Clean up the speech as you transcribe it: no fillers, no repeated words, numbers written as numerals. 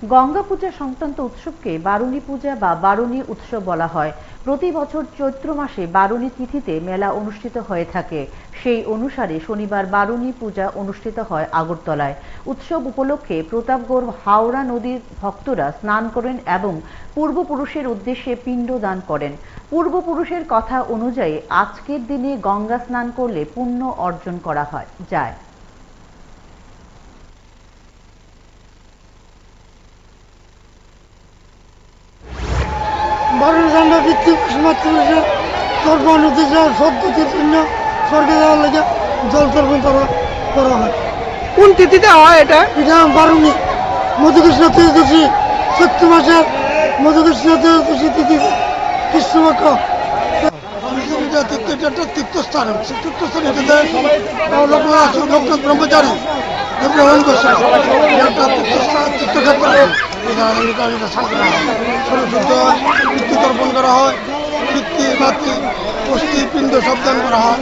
গঙ্গা পূজা সংক্রান্ত উৎসবকে বারুণী পূজা বা বারুণী উৎসব বলা হয়। প্রতি বছর চৈত্র মাসে বারুণী তিথিতে মেলা অনুষ্ঠিত হয়ে থাকে। সেই অনুসারে শনিবার বারুণী পূজা অনুষ্ঠিত হয় আগরতলায়। উৎসব উপলক্ষে প্রতাপগড় হাওড়া নদীর ভক্তরা স্নান করেন এবং পূর্বপুরুষের উদ্দেশ্যে পিণ্ড দান করেন। পূর্বপুরুষের কথা অনুযায়ী আজকের দিনে গঙ্গা স্নান করলে পুণ্য অর্জন করা যায়। বারুণী ঠান্ডা ভিত্তিক মাতৃপুরুষের তর্পণ উদ্দেশ্যে সদ্যতির জন্য স্বর্গে যাওয়ার লেগে জল তর্পণ করা হয়। কোন তিথিতে হয় এটা? এটা বারুণী মধুকৃষ্ণ ত্রয়োদশী, চৈত্র মাসের মধুকৃষ্ণ ত্রয়োদশী তিথিতে কৃষ্ণপক্ষ। একটা তীর্থস্থান, তীর্থস্থান এটাতে লোকনাথ ব্রহ্মচারী একটা তীর্থস্থান, তীর্থক্ষেত্র। পিতৃ তর্পণ করা হয়, পিতৃ মাতৃ অস্থি পিণ্ড সব দান করা হয়।